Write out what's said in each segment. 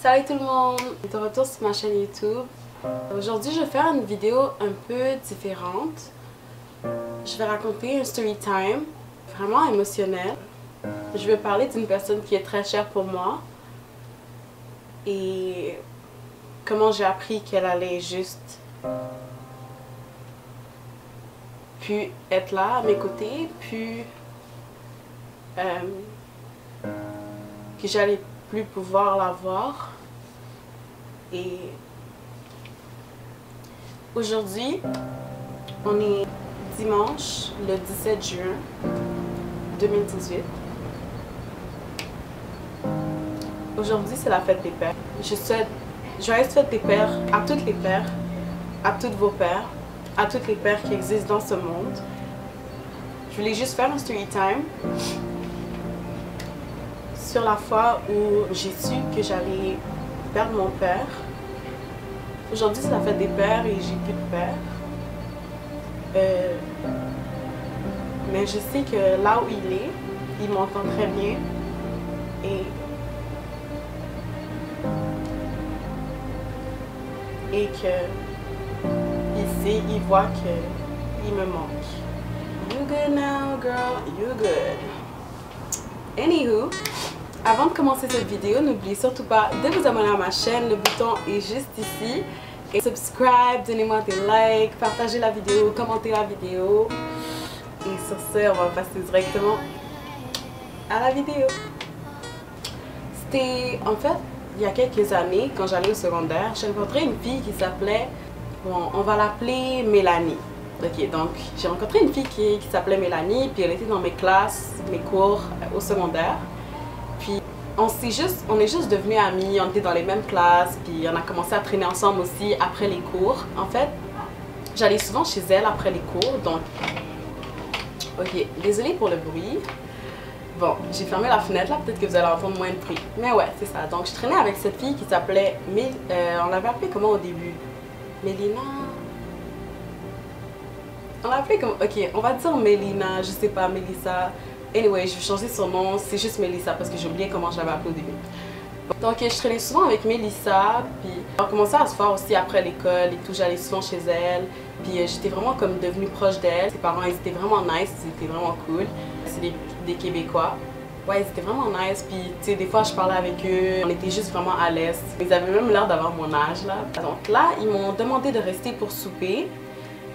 Salut tout le monde! De retour sur ma chaîne YouTube. Aujourd'hui, je vais faire une vidéo un peu différente. Je vais raconter un story time vraiment émotionnel. Je vais parler d'une personne qui est très chère pour moi et comment j'ai appris qu'elle allait juste puis être là à mes côtés, puis que j'allais plus pouvoir la voir. Et aujourd'hui, on est dimanche, le 17 juin 2018. Aujourd'hui, c'est la fête des pères. Je souhaite joyeuse fête des pères à toutes les pères, à tous vos pères, à toutes les pères qui existent dans ce monde. Je voulais juste faire un story time sur la fois où j'ai su que j'allais perdre mon père. Aujourd'hui, c'est la fête des pères et j'ai plus de père. Mais je sais que là où il est, il m'entend très bien. Et que il sait, il voit qu'il me manque. You good now, girl? You good. Anywho, avant de commencer cette vidéo, n'oubliez surtout pas de vous abonner à ma chaîne. Le bouton est juste ici. Et subscribe, donnez-moi des likes, partagez la vidéo, commentez la vidéo. Et sur ce, on va passer directement à la vidéo. C'était en fait il y a quelques années, quand j'allais au secondaire, j'ai rencontré une fille qui s'appelait, bon, on va l'appeler Mélanie. Ok, donc j'ai rencontré une fille qui s'appelait Mélanie, puis elle était dans mes classes, mes cours au secondaire. Puis on est juste devenus amis, on était dans les mêmes classes, puis on a commencé à traîner ensemble aussi après les cours. En fait, j'allais souvent chez elle après les cours, donc... Ok, désolée pour le bruit. Bon, j'ai fermé la fenêtre là, peut-être que vous allez entendre moins de bruit. Mais ouais, c'est ça. Donc je traînais avec cette fille qui s'appelait... on l'avait appelée comment au début? Mélina? On l'a appelée comme... Ok, on va dire Mélina, je sais pas, Mélissa. Anyway, je vais changer son nom, c'est juste Mélissa parce que j'ai oublié comment je l'avais appelée au début. Donc je traînais souvent avec Mélissa, puis on commençait à se voir aussi après l'école et tout, j'allais souvent chez elle. Puis j'étais vraiment comme devenue proche d'elle. Ses parents, ils étaient vraiment nice, ils étaient vraiment cool. C'est des Québécois. Ouais, ils étaient vraiment nice, puis tu sais, des fois je parlais avec eux, on était juste vraiment à l'aise. Ils avaient même l'air d'avoir mon âge là. Donc là, ils m'ont demandé de rester pour souper.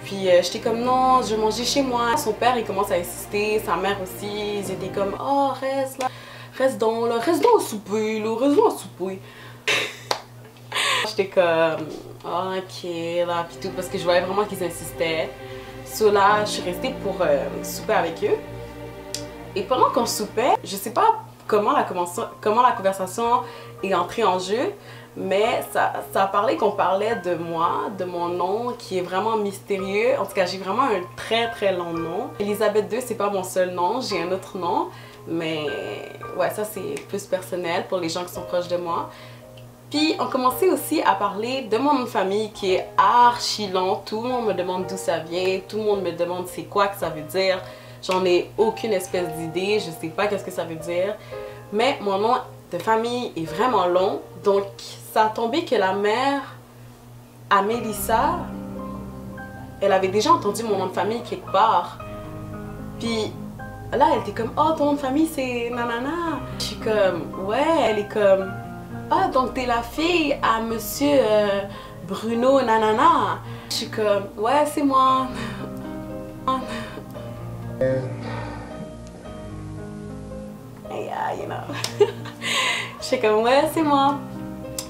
Puis j'étais comme non, je mangeais chez moi. Son père il commence à insister, sa mère aussi, ils étaient comme oh reste là, reste donc au souper là, reste donc au souper. J'étais comme oh, ok là, puis tout, parce que je voyais vraiment qu'ils insistaient. So là, je suis restée pour souper avec eux. Et pendant qu'on soupait, je sais pas comment la conversation est entrée en jeu, mais ça a parlé qu'on parlait de moi, de mon nom qui est vraiment mystérieux. En tout cas, j'ai vraiment un très très long nom. Elisabeth II, c'est pas mon seul nom, j'ai un autre nom, mais ouais, ça c'est plus personnel pour les gens qui sont proches de moi. Puis on commençait aussi à parler de mon nom de famille qui est archi long. Tout le monde me demande d'où ça vient, tout le monde me demande c'est quoi que ça veut dire. J'en ai aucune espèce d'idée, je sais pas qu'est-ce que ça veut dire. Mais mon nom de famille est vraiment long, donc ça a tombé que la mère à Mélissa, elle avait déjà entendu mon nom de famille quelque part. Puis là, elle était comme oh ton nom de famille c'est nanana. Je suis comme ouais, elle est comme ah donc t'es la fille à monsieur Bruno nanana. Je suis comme ouais c'est moi. Yeah, you know. J'étais comme ouais c'est moi.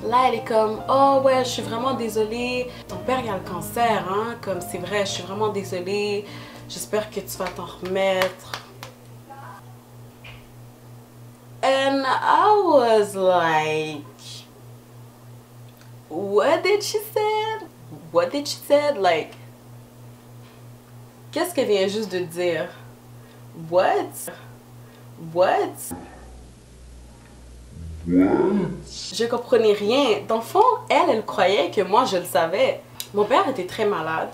Là elle est comme oh ouais je suis vraiment désolée. Ton père il a le cancer hein. Comme c'est vrai je suis vraiment désolée. J'espère que tu vas t'en remettre. And I was like what did she say? What did she say? Like qu'est-ce qu'elle vient juste de dire? What? What? Je comprenais rien. Dans le fond, elle croyait que moi je le savais. Mon père était très malade,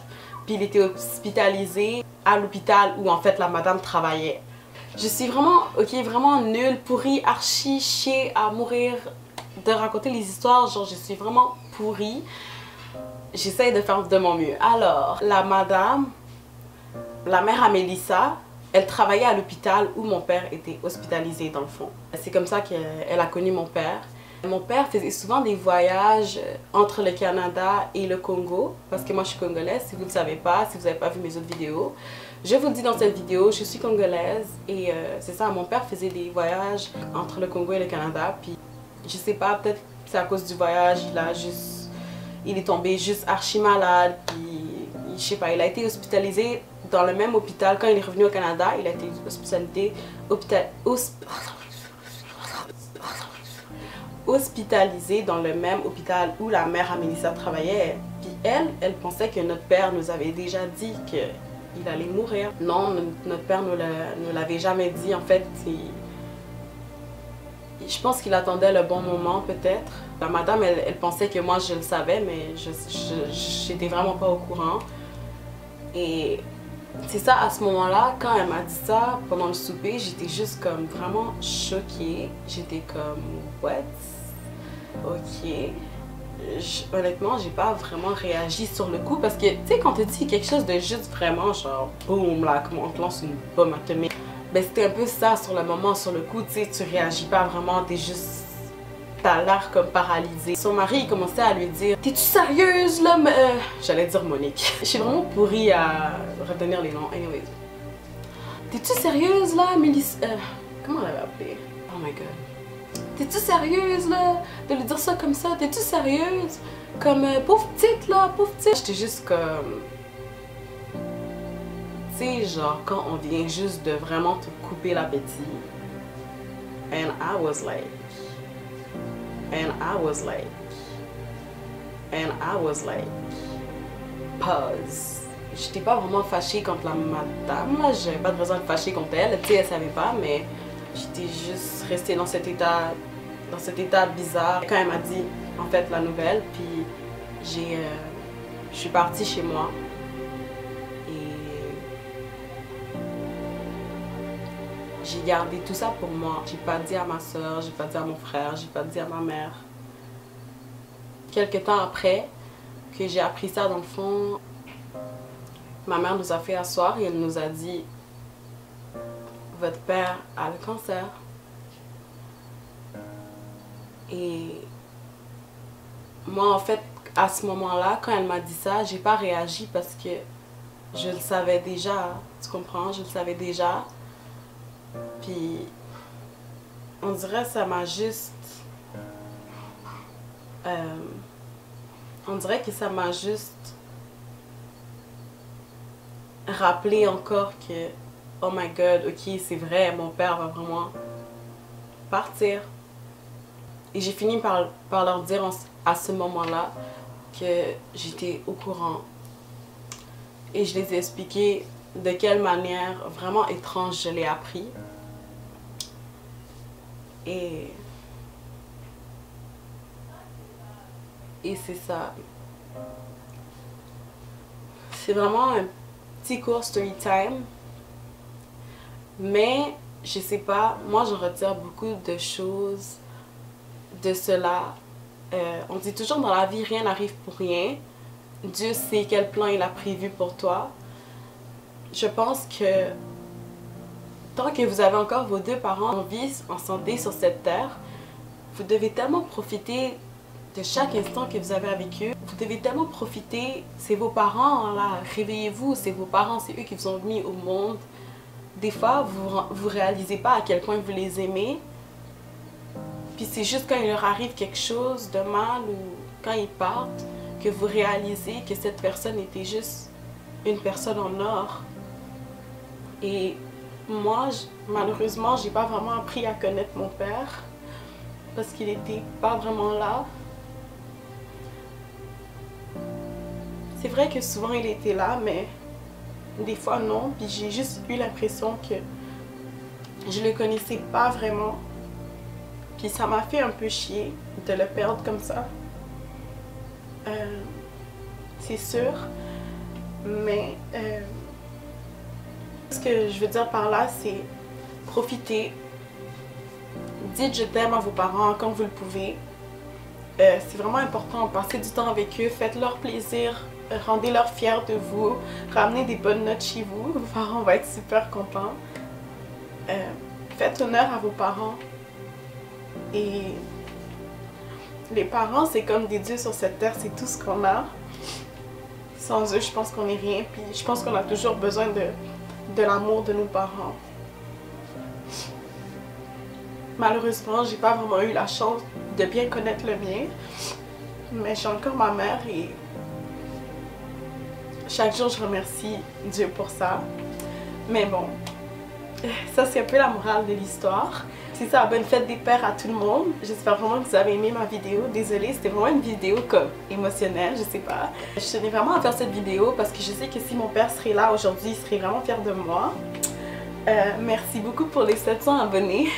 puis il était hospitalisé à l'hôpital où en fait la madame travaillait. Je suis vraiment, ok, vraiment nulle, pourrie, archi, chier à mourir de raconter les histoires, genre je suis vraiment pourrie. J'essaye de faire de mon mieux. Alors, la madame, la mère à Mélissa, elle travaillait à l'hôpital où mon père était hospitalisé dans le fond. C'est comme ça qu'elle a connu mon père. Mon père faisait souvent des voyages entre le Canada et le Congo, parce que moi je suis congolaise, si vous ne le savez pas, si vous n'avez pas vu mes autres vidéos. Je vous le dis dans cette vidéo, je suis congolaise et c'est ça, mon père faisait des voyages entre le Congo et le Canada, puis je sais pas, peut-être c'est à cause du voyage, il est tombé juste archi malade, puis je sais pas, il a été hospitalisé dans le même hôpital. Quand il est revenu au Canada, il a été hospitalisé dans le même hôpital où la mère à Mélissa travaillait. Puis elle pensait que notre père nous avait déjà dit qu'il allait mourir. Non, notre père ne l'avait jamais dit. En fait, je pense qu'il attendait le bon moment peut-être. La madame, elle pensait que moi je le savais, mais j'étais vraiment pas au courant. Et c'est ça, à ce moment-là, quand elle m'a dit ça pendant le souper, j'étais juste comme vraiment choquée. J'étais comme, what? Ok. Honnêtement, j'ai pas vraiment réagi sur le coup parce que, tu sais, quand tu dis quelque chose de juste vraiment genre, boum, là, comme on te lance une bombe atomique, ben c'était un peu ça sur le moment, sur le coup, tu sais, tu réagis pas vraiment, t'es juste. T'as l'air comme paralysée. Son mari il commençait à lui dire: t'es-tu sérieuse là? J'allais dire Monique. Je suis vraiment pourrie à retenir les noms. Anyways. T'es-tu sérieuse là, Mélissa? Comment elle avait appelé? Oh my god. T'es-tu sérieuse là? De lui dire ça comme ça? T'es-tu sérieuse? Comme pauvre petite là, pauvre petite. J'étais juste comme. Tu sais, genre quand on vient juste de vraiment te couper l'appétit. And I was like. Pause. J'étais pas vraiment fâchée contre la madame, là, j'avais pas de raison de fâcher contre elle, tu sais, elle savait pas, mais j'étais juste restée dans cet état bizarre. Quand elle m'a dit, en fait, la nouvelle, puis je suis partie chez moi. J'ai gardé tout ça pour moi. J'ai pas dit à ma soeur, j'ai pas dit à mon frère, j'ai pas dit à ma mère. Quelques temps après que j'ai appris ça, dans le fond, ma mère nous a fait asseoir et elle nous a dit: votre père a le cancer. Et moi, en fait, à ce moment-là, quand elle m'a dit ça, j'ai pas réagi parce que je le savais déjà. Tu comprends? Je le savais déjà. Puis, on dirait que ça m'a juste... on dirait que ça m'a juste rappelé encore que, oh my god, ok, c'est vrai, mon père va vraiment partir. Et j'ai fini par leur dire à ce moment-là que j'étais au courant. Et je les ai expliqué de quelle manière vraiment étrange je l'ai appris. Et c'est ça. C'est vraiment un petit court story time. Mais, je sais pas, moi je retire beaucoup de choses de cela. On dit toujours dans la vie, rien n'arrive pour rien. Dieu sait quel plan il a prévu pour toi. Je pense que tant que vous avez encore vos deux parents en vie, en santé sur cette terre, vous devez tellement profiter de chaque instant que vous avez avec eux. Vous devez tellement profiter, c'est vos parents là, réveillez-vous, c'est vos parents, c'est eux qui vous ont mis au monde. Des fois, vous réalisez pas à quel point vous les aimez. Puis c'est juste quand il leur arrive quelque chose de mal ou quand ils partent que vous réalisez que cette personne était juste une personne en or. Et moi, malheureusement, j'ai pas vraiment appris à connaître mon père parce qu'il était pas vraiment là. C'est vrai que souvent il était là, mais des fois non. Puis j'ai juste eu l'impression que je le connaissais pas vraiment. Puis ça m'a fait un peu chier de le perdre comme ça. C'est sûr. Mais ce que je veux dire par là, c'est profiter. Dites je t'aime à vos parents quand vous le pouvez. C'est vraiment important. Passez du temps avec eux, faites-leur plaisir, rendez-leur fiers de vous, ramenez des bonnes notes chez vous. Vos parents vont être super contents. Faites honneur à vos parents. Et les parents, c'est comme des dieux sur cette terre, c'est tout ce qu'on a. Sans eux, je pense qu'on n'est rien. Puis je pense qu'on a toujours besoin de l'amour de nos parents. Malheureusement, j'ai pas vraiment eu la chance de bien connaître le mien. Mais j'ai encore ma mère et chaque jour, je remercie Dieu pour ça. Mais bon, ça c'est un peu la morale de l'histoire. C'est ça, bonne fête des pères à tout le monde. J'espère vraiment que vous avez aimé ma vidéo. Désolée, c'était vraiment une vidéo comme émotionnelle, je sais pas. Je tenais vraiment à faire cette vidéo parce que je sais que si mon père serait là aujourd'hui, il serait vraiment fier de moi. Merci beaucoup pour les 700 abonnés.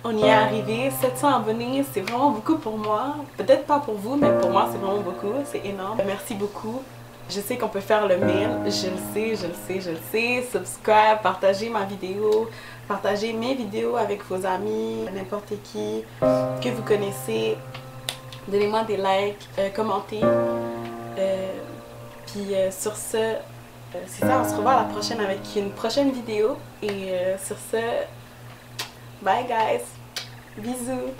On y est arrivé, 700 abonnés, c'est vraiment beaucoup pour moi. Peut-être pas pour vous, mais pour moi c'est vraiment beaucoup, c'est énorme. Merci beaucoup. Je sais qu'on peut faire le 1000, je le sais. Subscribe, partagez ma vidéo, partagez mes vidéos avec vos amis, n'importe qui que vous connaissez. Donnez-moi des likes, commentez. Puis sur ce, c'est ça, on se revoit à la prochaine avec une prochaine vidéo. Et sur ce, bye guys, bisous.